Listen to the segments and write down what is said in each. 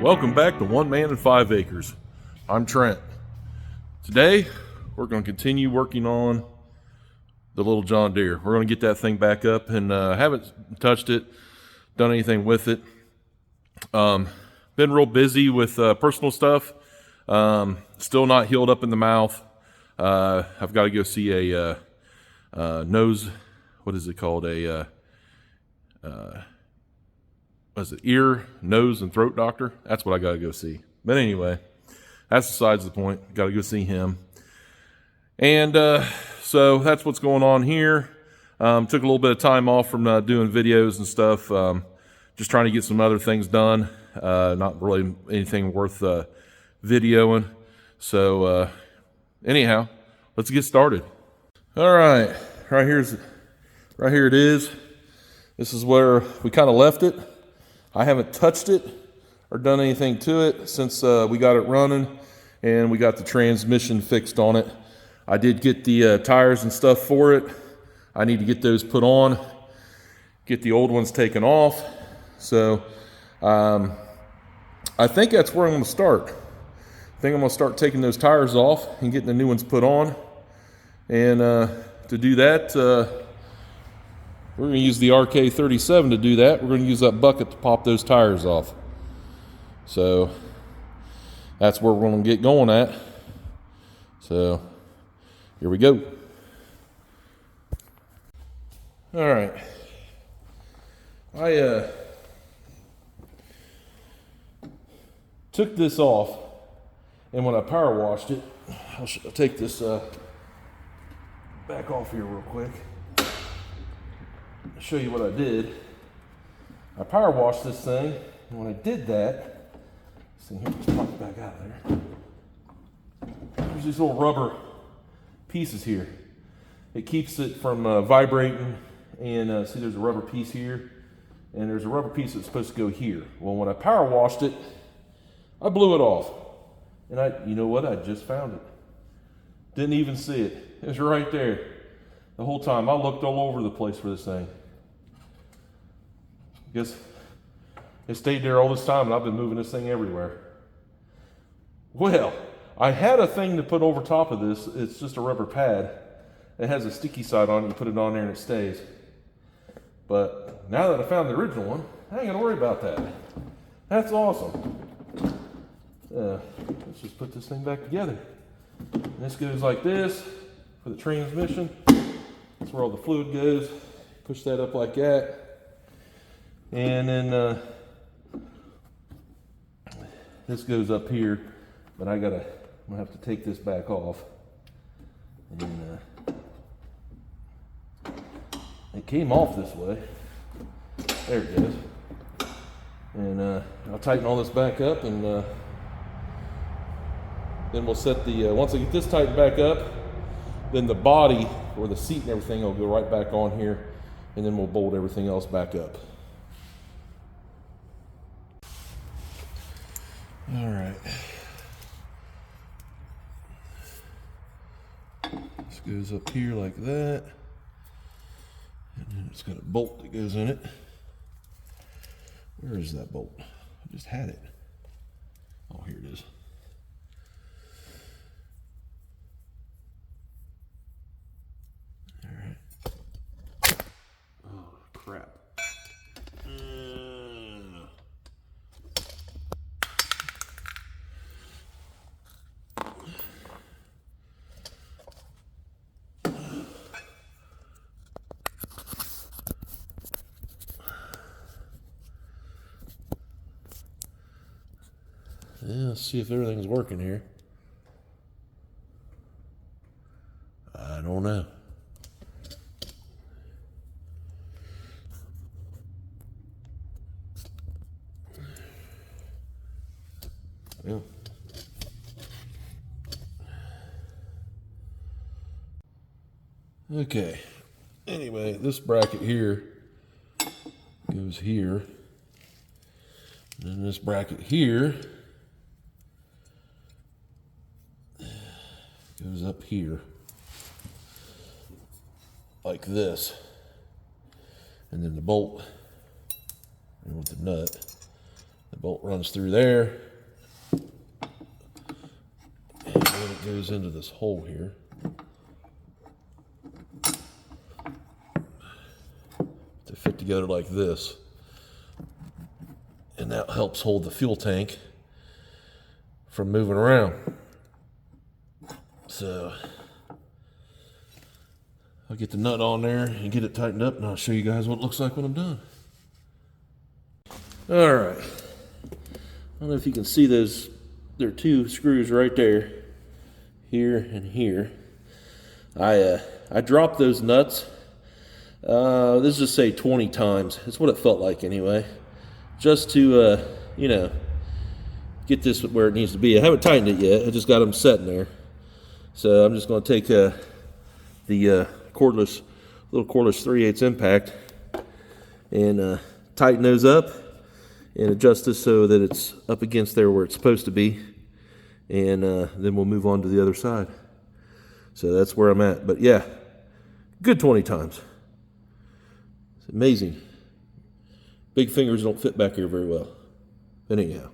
Welcome back to One Man and 5 Acres. I'm Trent. Today, we're going to continue working on the little John Deere. We're going to get that thing back up, and haven't touched it, done anything with it. Been real busy with personal stuff. Still not healed up in the mouth. I've got to go see a nose, what is it called? What is it? Ear, nose, and throat doctor. That's what I got to go see. But anyway, that's besides the point. Got to go see him. And so that's what's going on here. Took a little bit of time off from doing videos and stuff. Just trying to get some other things done. Not really anything worth videoing. So anyhow, let's get started. All right, right here it is. This is where we kind of left it. I haven't touched it or done anything to it since we got it running and we got the transmission fixed on it. I did get the tires and stuff for it. I need to get those put on, get the old ones taken off. So I think that's where I'm going to start. I think I'm going to start taking those tires off and getting the new ones put on. And to do that, we're going to use the RK37 to do that. We're going to use that bucket to pop those tires off. So that's where we're going to get going at. So here we go. All right. I took this off, and when I power washed it, I'll take this back off here real quick. Show you what I did. I power washed this thing, and when I did that, see here, let's pop it back out of there. There's these little rubber pieces here. It keeps it from vibrating, and see there's a rubber piece here, and there's a rubber piece that's supposed to go here. Well, when I power washed it, I blew it off, and you know what? I just found it. Didn't even see it. It was right there. The whole time I looked all over the place for this thing. Guess it stayed there all this time, and I've been moving this thing everywhere. Well, I had a thing to put over top of this. It's just a rubber pad. It has a sticky side on it. You put it on there and it stays. But now that I found the original one, I ain't got to worry about that. That's awesome. Let's just put this thing back together. And this goes like this for the transmission. That's where all the fluid goes. Push that up like that. And then this goes up here, but I'm gonna have to take this back off. And it came off this way. There it goes. And I'll tighten all this back up, and then we'll set the, once I get this tightened back up, then the body or the seat and everything will go right back on here, and then we'll bolt everything else back up. All right. This goes up here like that, and then it's got a bolt that goes in it. Where is that bolt? I just had it. Oh, here it is. Crap. Yeah, let's see if everything's working here. I don't know. Yeah. Okay. Anyway, this bracket here goes here. And then this bracket here goes up here. Like this. And then the bolt, and with the nut, the Bolt runs through there. And then it goes into this hole here. To fit together like this. And that helps hold the fuel tank from moving around. So I'll get the nut on there and get it tightened up, and I'll show you guys what it looks like when I'm done. All right. I don't know if you can see those. There are two screws right there, here and here. I dropped those nuts. Let's just say 20 times. That's what it felt like anyway. Just to, you know, get this where it needs to be. I haven't tightened it yet. I just got them sitting there. So I'm just going to take the cordless, little cordless 3/8 impact and tighten those up and adjust this so that it's up against there where it's supposed to be. And then we'll move on to the other side. So that's where I'm at. But yeah, good 20 times. It's amazing. Big fingers don't fit back here very well. But anyhow.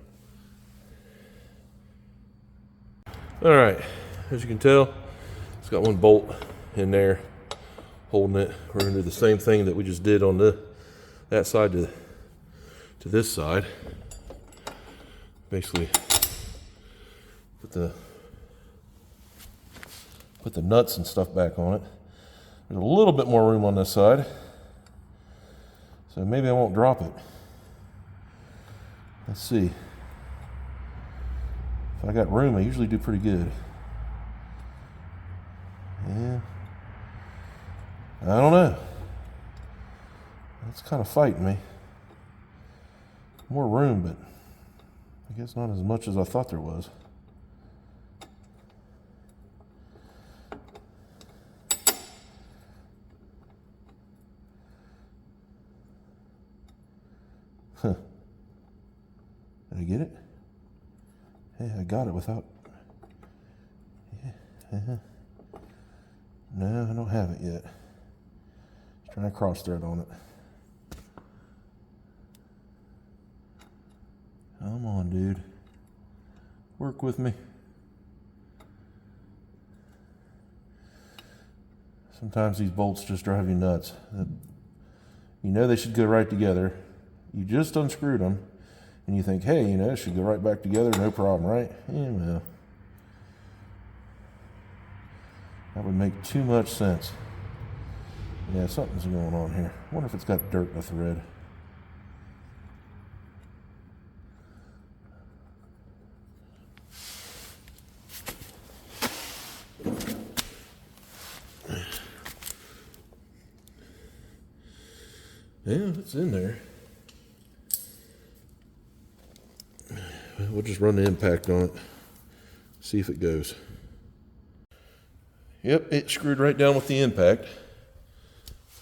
All right, as you can tell, it's got one bolt in there holding it. We're gonna do the same thing that we just did on that side to this side. Basically, put the nuts and stuff back on it. There's a little bit more room on this side, so maybe I won't drop it. Let's see. If I got room, I usually do pretty good. Yeah. I don't know. That's kind of fighting me. More room, but I guess not as much as I thought there was. Huh. Did I get it? Hey, I got it without. Yeah. No, I don't have it yet. Just trying to cross thread on it. Come on, dude. Work with me. Sometimes these bolts just drive you nuts. You know they should go right together. You just unscrewed them. And you think, hey, you know, it should go right back together, no problem, right? Yeah, well. That would make too much sense. Yeah, something's going on here. I wonder if it's got dirt in the thread. Yeah, it's in there. We'll just run the impact on it, see if it goes. Yep, it screwed right down with the impact.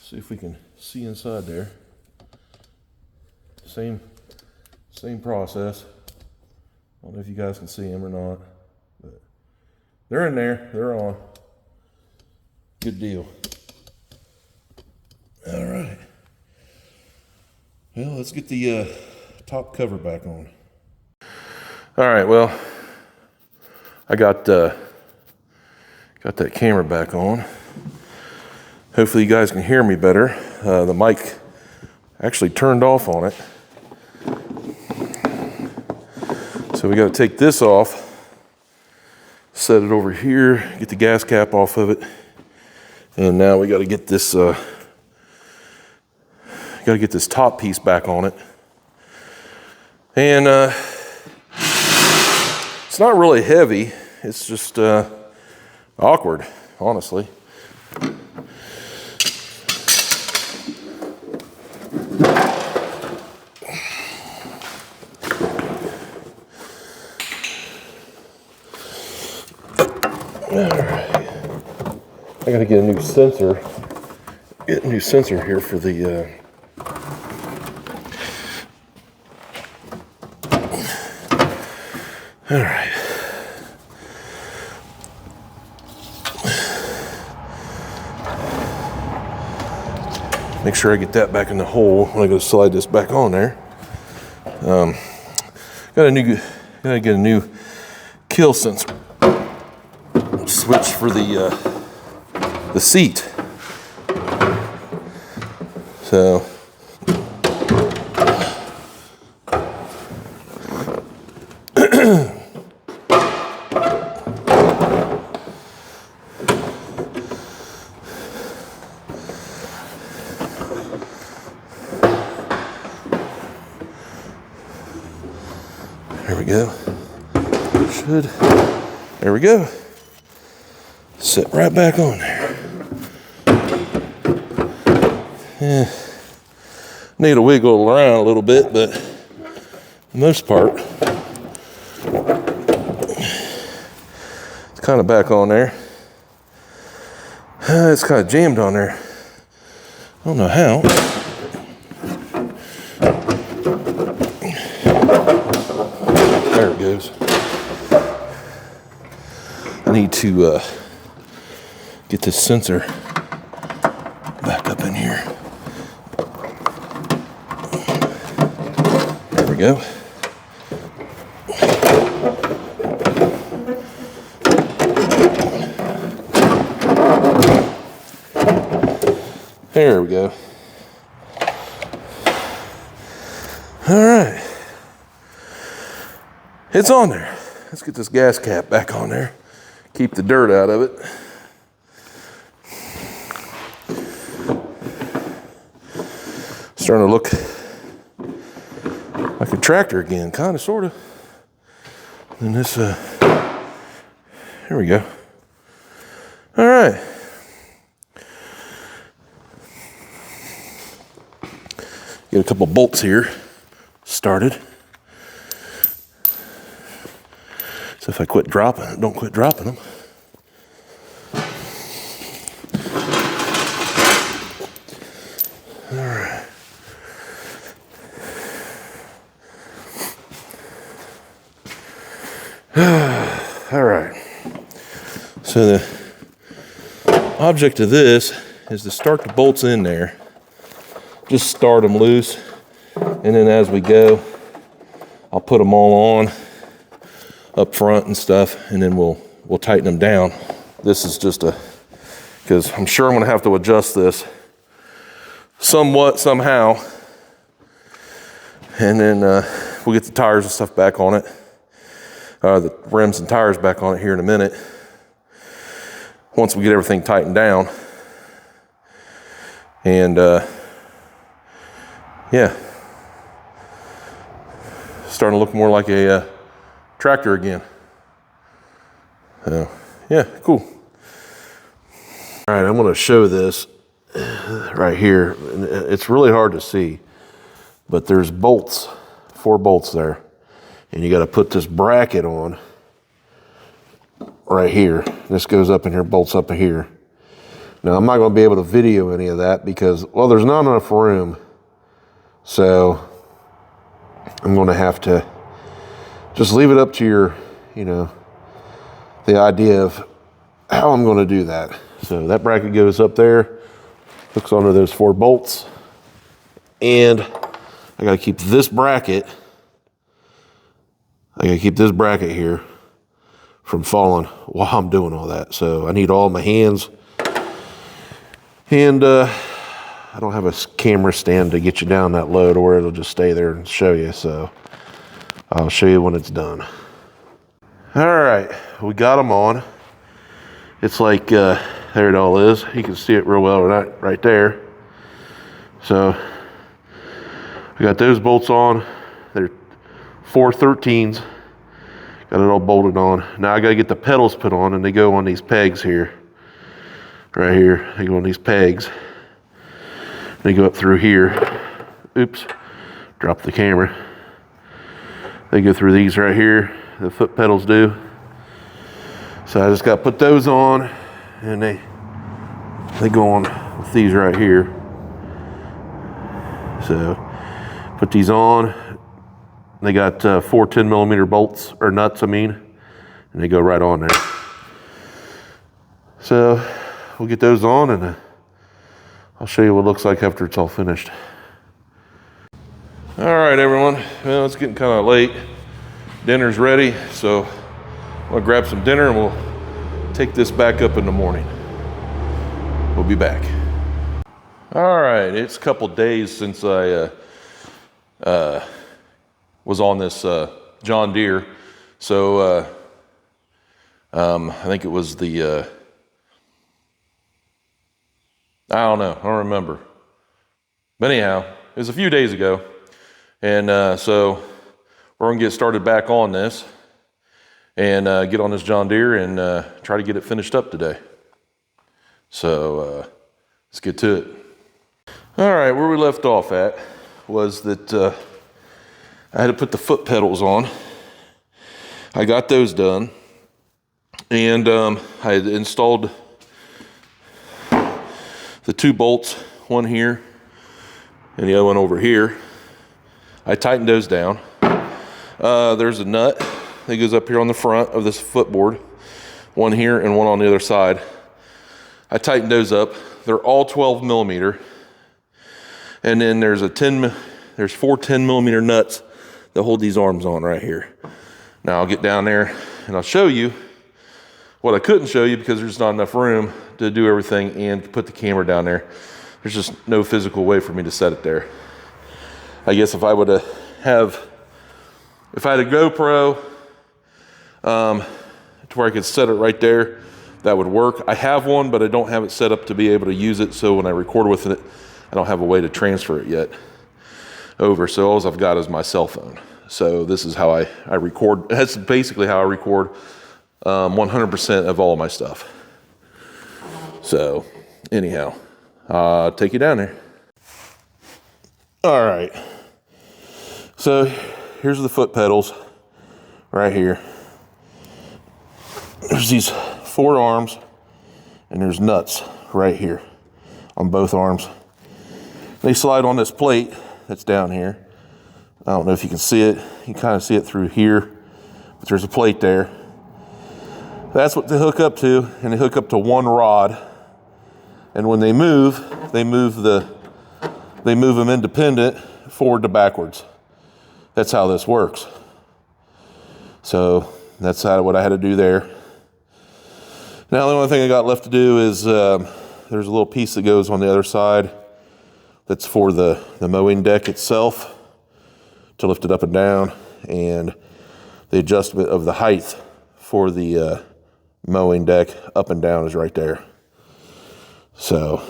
See if we can see inside there. Same process. I don't know if you guys can see them or not, but they're in there, they're on. Good deal. All right. Well, let's get the top cover back on. All right, well, I got that camera back on. Hopefully you guys can hear me better. The mic actually turned off on it. So we got to take this off, set it over here, get the gas cap off of it. And now we got to get this top piece back on it. And it's not really heavy, it's just awkward, honestly. Alright. I gotta get a new sensor. Get a new sensor here for the all right. Make sure I get that back in the hole when I go slide this back on there. Gotta get a new kill sensor. Switch for the seat. So there we go. There we go. Sit right back on there. Yeah. Need to wiggle around a little bit, but for the most part, it's kind of back on there. It's kind of jammed on there. I don't know how. There it goes. I need to get this sensor back up in here. There we go. There we go. All right. It's on there. Let's get this gas cap back on there. Keep the dirt out of it. Starting to look like a tractor again, kind of, sort of. And this, here we go. All right. Get a couple bolts here started. So if I quit dropping it, don't quit dropping them. All right. All right. So the object of this is to start the bolts in there. Just start them loose, and then as we go, I'll put them all on up front and stuff, and then we'll tighten them down. This is just because I'm sure I'm gonna have to adjust this somewhat, somehow, and then we'll get the tires and stuff back on it, the rims and tires back on it here in a minute, once we get everything tightened down. And yeah, starting to look more like a tractor again. So yeah, cool. All right, I'm gonna show this right here. It's really hard to see, but there's bolts, 4 bolts there, and you got to put this bracket on right here. This goes up in here, bolts up in here. Now I'm not gonna be able to video any of that because, well, there's not enough room. So I'm gonna have to just leave it up to your, the idea of how I'm gonna do that. So that bracket goes up there, hooks onto those 4 bolts, and I gotta keep this bracket, here from falling while I'm doing all that. So I need all my hands, and I don't have a camera stand to get you down that low to where it'll just stay there and show you. So I'll show you when it's done. All right, we got them on. It's like, there it all is. You can see it real well right there. So we got those bolts on. They're 413s. Got it all bolted on. Now I gotta get the pedals put on, and they go on these pegs here. Right here, they go on these pegs. They go up through here. Oops, dropped the camera. They go through these right here, the foot pedals do. So I just got to put those on, and they go on with these right here. So put these on. They got 4 10mm bolts, or nuts, and they go right on there. So we'll get those on, and I'll show you what it looks like after it's all finished. All right, everyone. Well, it's getting kind of late. dinner's ready, so I'm gonna grab some dinner and we'll take this back up in the morning. We'll be back. All right, it's a couple days since I was on this John Deere. So I think it was the, I don't know, I don't remember. But anyhow, it was a few days ago. And so we're gonna get started back on this and get on this John Deere and try to get it finished up today. So let's get to it. All right, where we left off at was that I had to put the foot pedals on. I got those done, and I had installed the 2 bolts, one here and the other one over here. I tightened those down. There's a nut that goes up here on the front of this footboard, one here and one on the other side. I tightened those up. They're all 12 millimeter. And then there's 4 10 millimeter nuts that hold these arms on right here. Now I'll get down there and I'll show you what I couldn't show you because there's not enough room to do everything and put the camera down there. There's just no physical way for me to set it there. I guess if I would if I had a GoPro to where I could set it right there, that would work. I have one, but I don't have it set up to be able to use it. So when I record with it, I don't have a way to transfer it yet over. So all I've got is my cell phone. So this is how I record. That's basically how I record 100% of all of my stuff. So anyhow, I'll take you down there. All right. So here's the foot pedals right here. There's these 4 arms and there's nuts right here on both arms. They slide on this plate that's down here. I don't know if you can see it. You can kind of see it through here, but there's a plate there. That's what they hook up to, and they hook up to one rod. And when they move them independent, forward to backwards. That's how this works. So that's what I had to do there. Now the only thing I got left to do is there's a little piece that goes on the other side that's for the mowing deck itself to lift it up and down, and the adjustment of the height for the mowing deck up and down is right there. So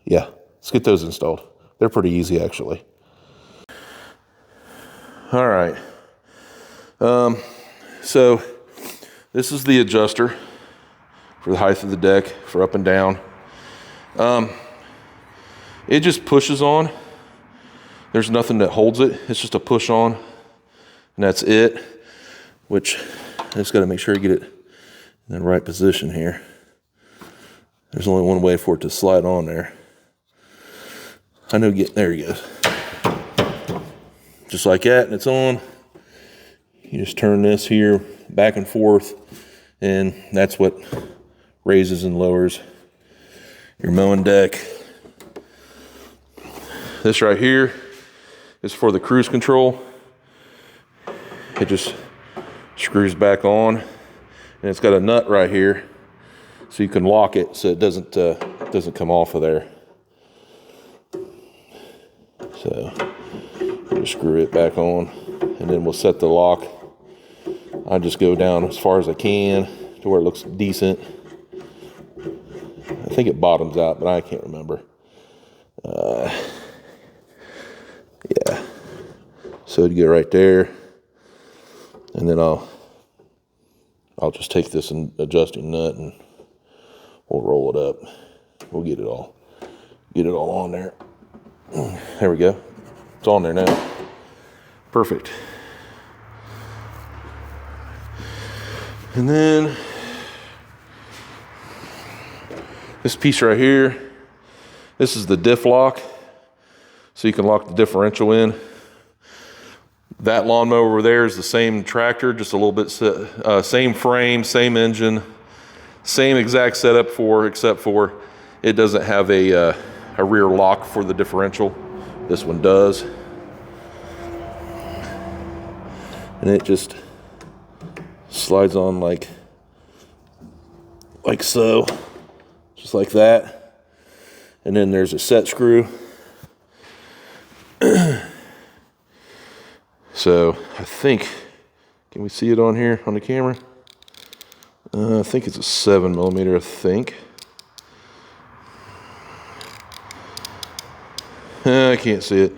yeah, let's get those installed. They're pretty easy actually. All right. So this is the adjuster for the height of the deck for up and down. It just pushes on. There's nothing that holds it. It's just a push on, and that's it, which I just got to make sure you get it in the right position here. There's only one way for it to slide on there. I know, there he goes. Just like that, and it's on. You just turn this here back and forth, and that's what raises and lowers your mowing deck. This right here is for the cruise control. It just screws back on, and it's got a nut right here so you can lock it so it doesn't come off of there. So we'll screw it back on, and then we'll set the lock. I just go down as far as I can to where it looks decent. I think it bottoms out, but I can't remember. Yeah, so it'd get right there, and then I'll just take this and adjusting nut and we'll roll it up. We'll get it all on there. There we go. It's on there now. Perfect. And then this piece right here, this is the diff lock. So you can lock the differential in. That lawnmower over there is the same tractor, just a little bit, same frame, same engine, same exact setup except for it doesn't have a rear lock for the differential. This one does. And it just slides on like so, just like that. And then there's a set screw. So I think, can we see it on here on the camera? I think it's a 7mm, I think. I can't see it.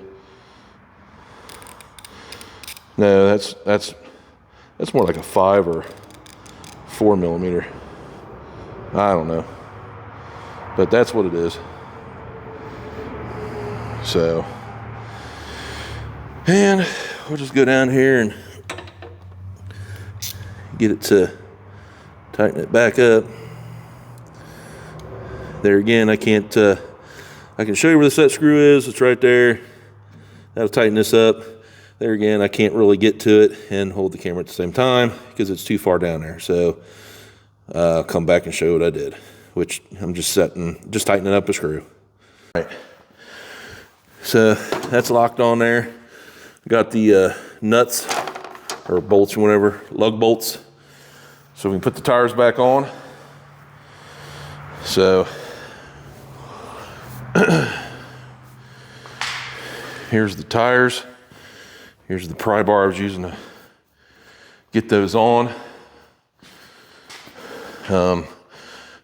No, that's more like a 5 or 4mm. I don't know, but that's what it is. So, and we'll just go down here and get it to tighten it back up. There again, I can show you where the set screw is. It's right there. That'll tighten this up. There again, I can't really get to it and hold the camera at the same time because it's too far down there. So I'll come back and show you what I did, which I'm just tightening up a screw. All right. So that's locked on there. Got the nuts or bolts or whatever, lug bolts. So we can put the tires back on. So here's the tires. Here's the pry bar I was using to get those on.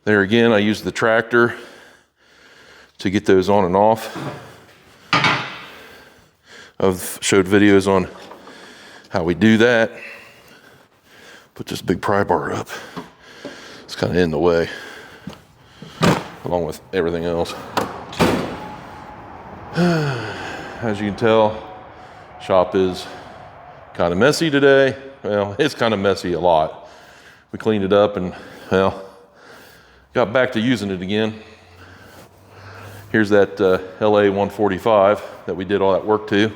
There again, I used the tractor to get those on and off. I've showed videos on how we do that. Put this big pry bar up. It's kind of in the way, along with everything else. As you can tell, shop is kind of messy today. Well, it's kind of messy a lot. We cleaned it up and, well, got back to using it again. Here's that LA 145 that we did all that work to.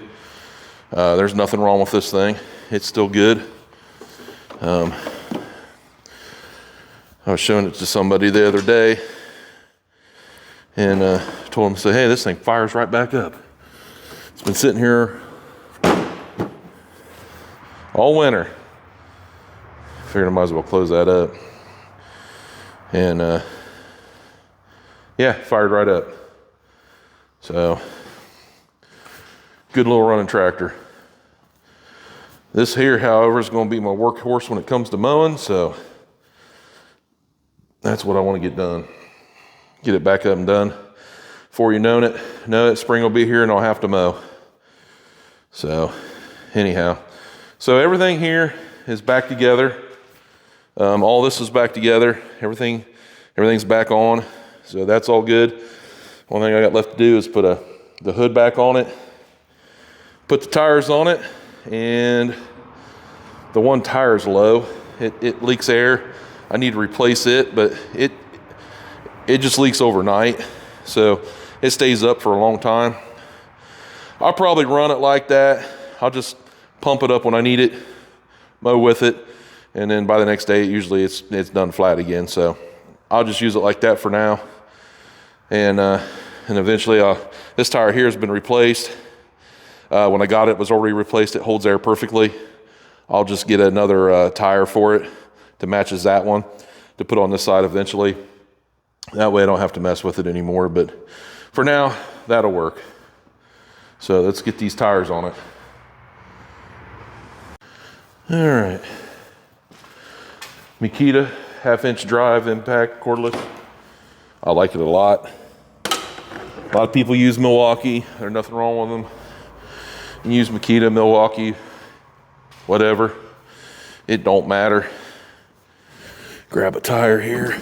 There's nothing wrong with this thing. It's still good. I was showing it to somebody the other day and told them, say, hey, this thing fires right back up. It's been sitting here all winter. Figured I might as well close that up. And yeah, fired right up. So, good little running tractor. This here, however, is going to be my workhorse when it comes to mowing, so that's what I want to get done. Get it back up and done. Before you know it, spring will be here and I'll have to mow. So, anyhow. So everything here is back together. All this is back together. Everything's back on. So that's all good. One thing I got left to do is put the hood back on it, put the tires on it, and the one tire is low. It leaks air. I need to replace it, but it just leaks overnight. So it stays up for a long time. I'll probably run it like that. I'll just pump it up when I need it, mow with it, and then by the next day, usually it's done flat again. So I'll just use it like that for now. And eventually this tire here has been replaced. When I got it, it was already replaced. It holds air perfectly. I'll just get another tire for it that matches that one to put on this side eventually. That way I don't have to mess with it anymore. But for now, that'll work. So let's get these tires on it. All right. Makita 1/2-inch drive impact cordless. I like it a lot. A lot of people use Milwaukee. There's nothing wrong with them. You use Makita, Milwaukee, whatever. It don't matter. Grab a tire here.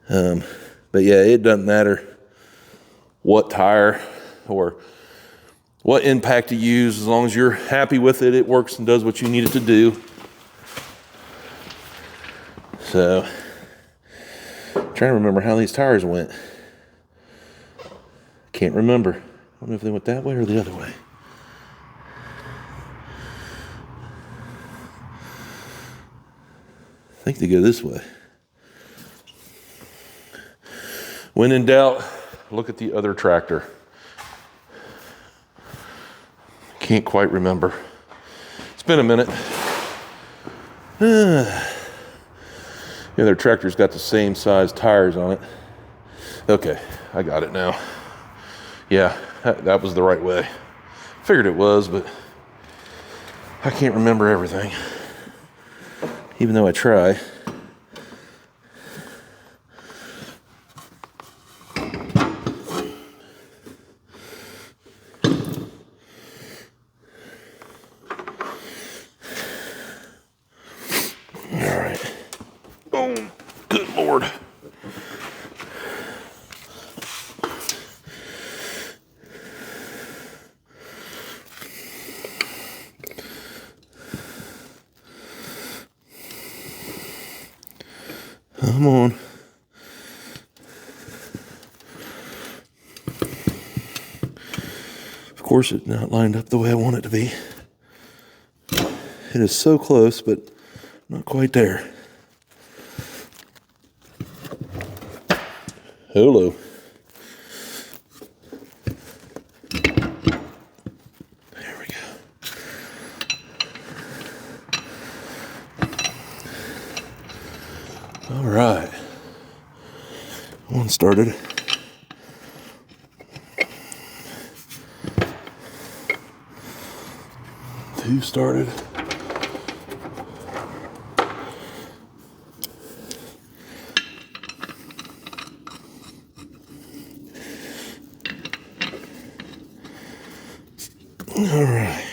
But yeah, it doesn't matter what tire or what impact you use. As long as you're happy with it, it works and does what you need it to do. So, I'm trying to remember how these tires went. Can't remember. I don't know if they went that way or the other way. I think they go this way. When in doubt, look at the other tractor. Can't quite remember. It's been a minute. Yeah, their tractor's got the same size tires on it. Okay, I got it now. Yeah, that was the right way. Figured it was, but I can't remember everything, even though I try. All right. Boom. Good Lord. Come on. Of course, it's not lined up the way I want it to be. It is so close, but not quite there. Hello. There we go. All right. One started. Two started. All right.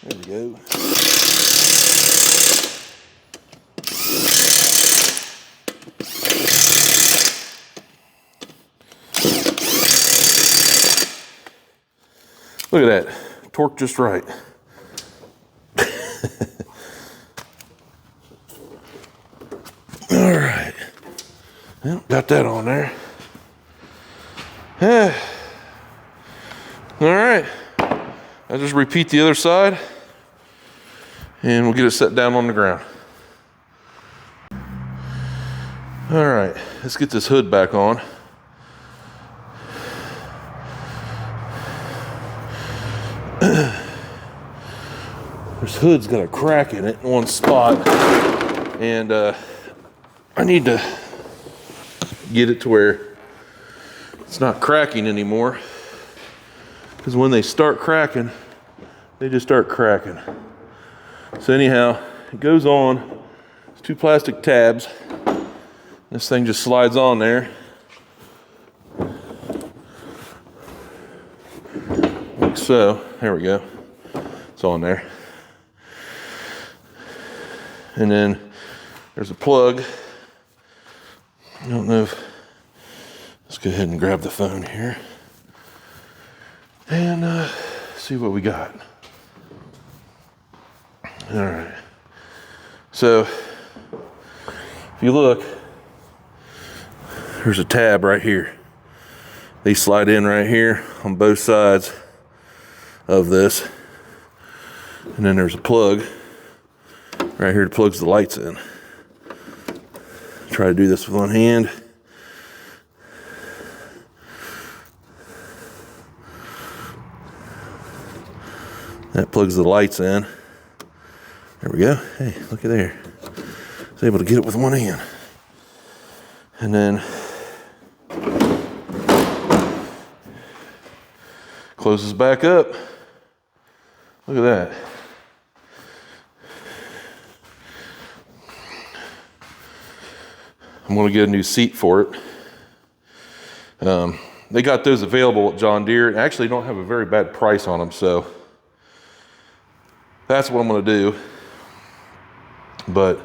There we go. Look at that. Torque just right. All right. Well, got that on there. All right. I'll just repeat the other side and we'll get it set down on the ground. All right, let's get this hood back on. This hood's got a crack in it in one spot, and I need to get it to where it's not cracking anymore, because when they start cracking, they just start cracking. So anyhow, it goes on. It's two plastic tabs. This thing just slides on there. Like so. There we go. It's on there. And then there's a plug. I don't know if... Let's go ahead and grab the phone here. And see what we got. All right. So, if you look, there's a tab right here. They slide in right here on both sides of this. And then there's a plug right here that plugs the lights in. Try to do this with one hand. That plugs the lights in. There we go. Hey, look at there. I was able to get it with one hand. And then closes back up. Look at that. I'm going to get a new seat for it. They got those available at John Deere. Actually, don't have a very bad price on them, so that's what I'm going to do. But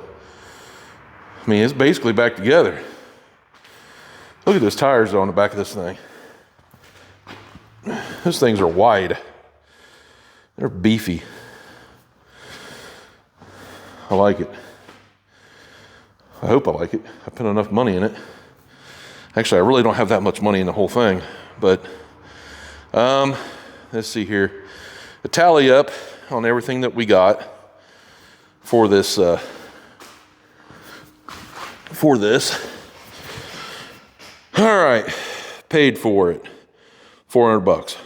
I mean, it's basically back together. Look at those tires on the back of this thing. Those things are wide. They're beefy. I like it. I hope I like it. I put enough money in it. Actually, I really don't have that much money in the whole thing, but let's see here. The tally up on everything that we got for this All right, paid for it, 400 bucks.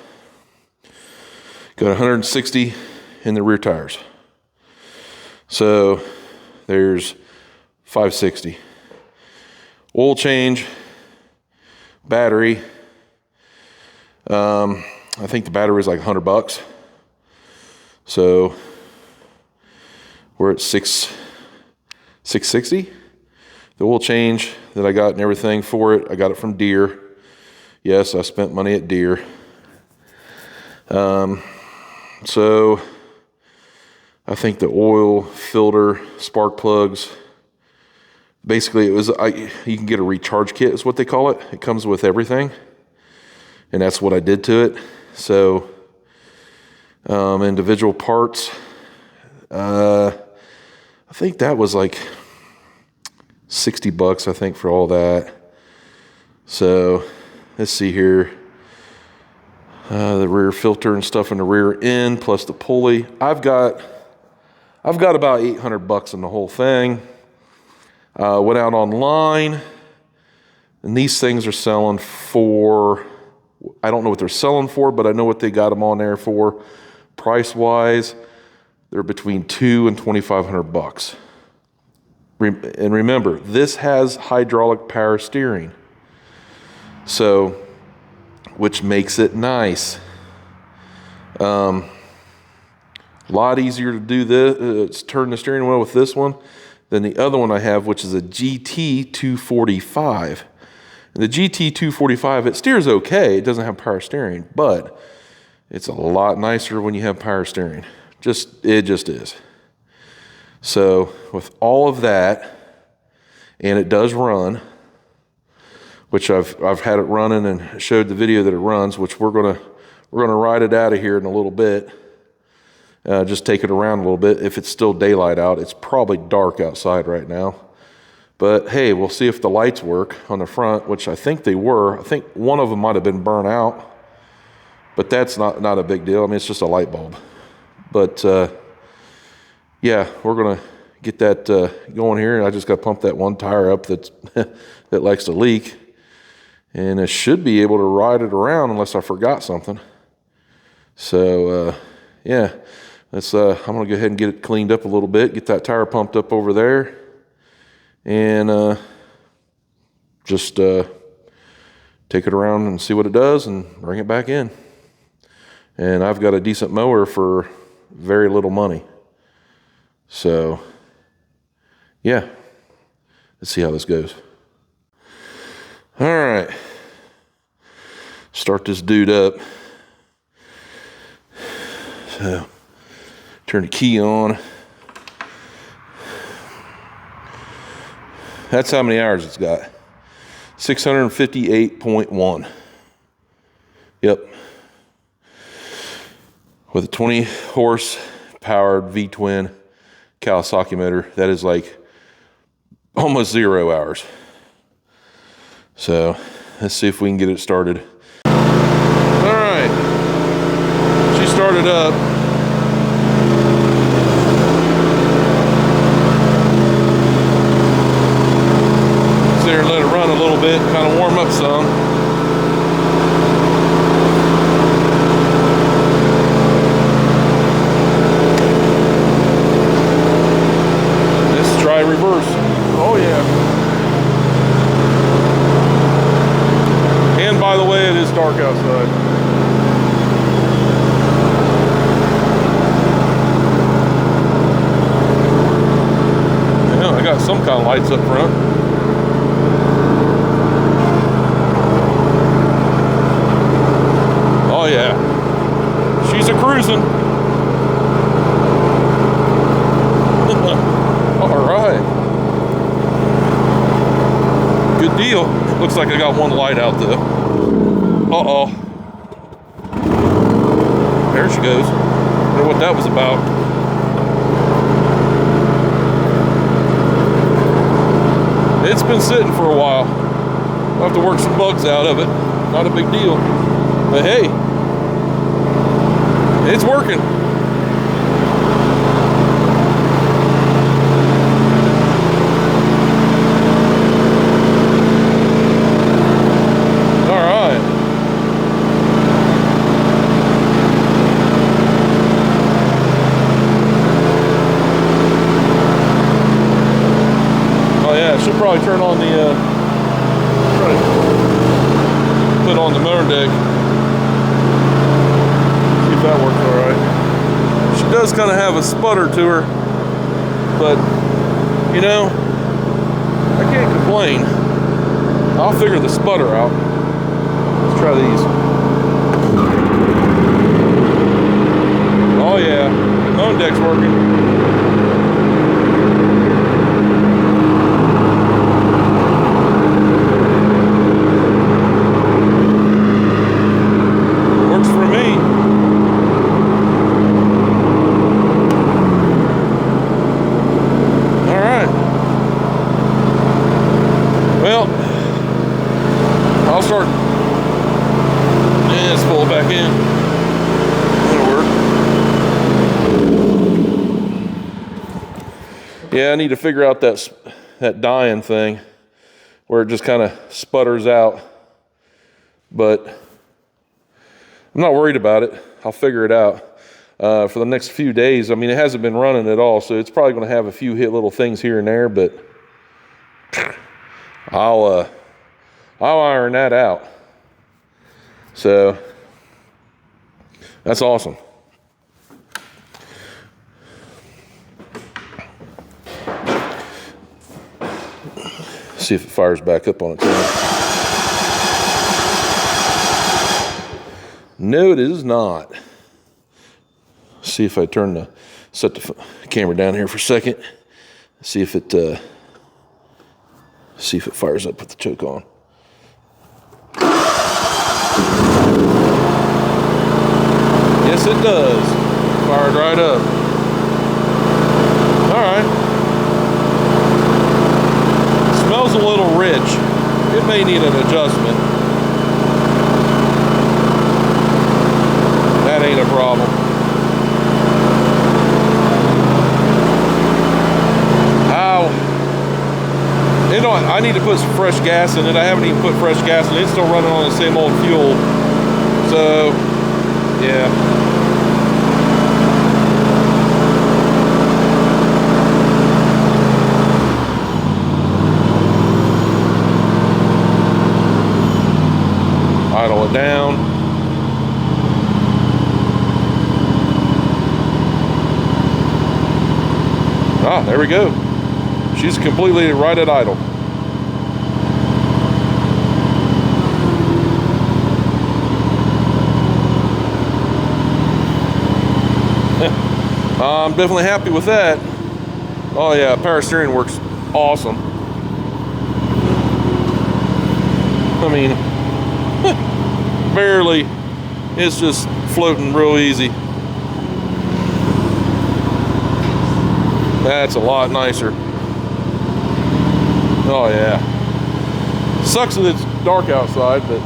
Got 160 in the rear tires. So there's 560. Oil change, battery. I think the battery is like 100 bucks. So we're at 660. The oil change that I got and everything for it, I got it from Deere. Yes, I spent money at Deere. So I think the oil filter, spark plugs, basically it was, you can get a recharge kit is what they call it. It comes with everything. And that's what I did to it. So individual parts, I think that was like 60 bucks, I think, for all that. So let's see here. The rear filter and stuff in the rear end, plus the pulley. I've got about 800 bucks in the whole thing. Went out online, and these things are selling for, I don't know what they're selling for, but I know what they got them on there for. Price-wise, they're between $2,000 and $2,500 bucks. And remember, this has hydraulic power steering, so which makes it nice. A lot easier to do this, turn the steering wheel with this one than the other one I have, which is a GT245. And the GT245, it steers okay. It doesn't have power steering, but it's a lot nicer when you have power steering. It just is. So with all of that, and it does run, which I've had it running and showed the video that it runs, which we're gonna ride it out of here in a little bit. Just take it around a little bit. If it's still daylight out, it's probably dark outside right now. But hey, we'll see if the lights work on the front, which I think they were. I think one of them might have been burnt out, but that's not a big deal. I mean, it's just a light bulb. But yeah, we're gonna get that going here. I just got to pump that one tire up that likes to leak. And I should be able to ride it around unless I forgot something. So, yeah, I'm going to go ahead and get it cleaned up a little bit, get that tire pumped up over there, and just take it around and see what it does and bring it back in. And I've got a decent mower for very little money. So, yeah, let's see how this goes. All right, start this dude up. So, turn the key on. That's how many hours it's got. 658.1. Yep. With a 20 horse powered V-twin Kawasaki motor, that is like almost 0 hours. So let's see if we can get it started. All right, she started up. Sit there and let it run a little bit, kind of warm up some. Let's try reverse. Oh yeah. By the way, it is dark outside. Yeah, I got some kind of lights up front. Oh yeah, she's a cruising. All right, good deal. Looks like I got one light out though. Uh-oh. There she goes. I wonder what that was about. It's been sitting for a while. I'll have to work some bugs out of it. Not a big deal. But hey, it's working. should probably turn on the, try to put on the motor deck. See if that works all right. She does kind of have a sputter to her, but you know, I can't complain. I'll figure the sputter out. Let's try these. Oh yeah, the motor deck's working. I'll start. Yeah, let's pull it back in. That'll work. Yeah, I need to figure out that dying thing where it just kind of sputters out. But I'm not worried about it. I'll figure it out. For the next few days, I mean, it hasn't been running at all, so it's probably going to have a few little things here and there, but I'll iron that out. So that's awesome. See if it fires back up on its own. No, it is not. See if I set the camera down here for a second. See if it fires up with the choke on. Yes, it does. Fired right up. All right. Smells a little rich. It may need an adjustment. That ain't a problem. You know, I need to put some fresh gas in it. I haven't even put fresh gas in it. It's still running on the same old fuel. So, yeah. Idle it down. Ah, there we go. She's completely right at idle. I'm definitely happy with that. Oh yeah, power steering works awesome. I mean, barely. It's just floating real easy. That's a lot nicer. Oh yeah. Sucks that it's dark outside, but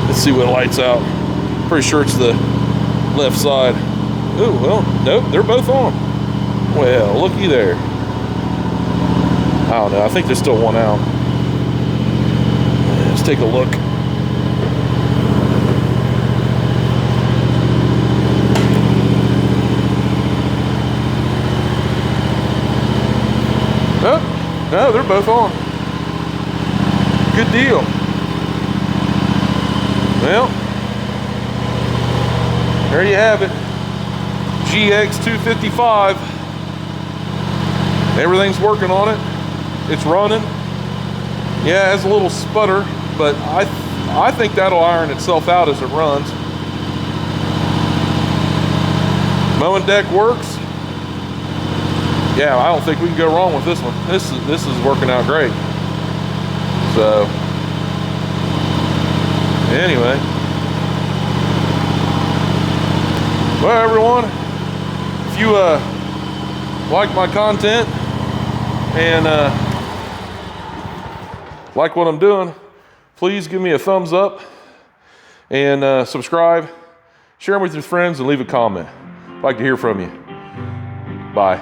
let's see what lights out. Pretty sure it's the left side. Oh, well, nope, they're both on. Well, looky there. I don't know, I think there's still one out. Let's take a look. Oh, no, they're both on. Good deal. Well, there you have it. GX255. Everything's working on it. It's running. Yeah, it has a little sputter, but I think that'll iron itself out as it runs. Mowing deck works. Yeah, I don't think we can go wrong with this one. This is working out great. So anyway, well everyone, if you like my content and like what I'm doing, please give me a thumbs up and subscribe, share them with your friends, and leave a comment. I'd like to hear from you. Bye.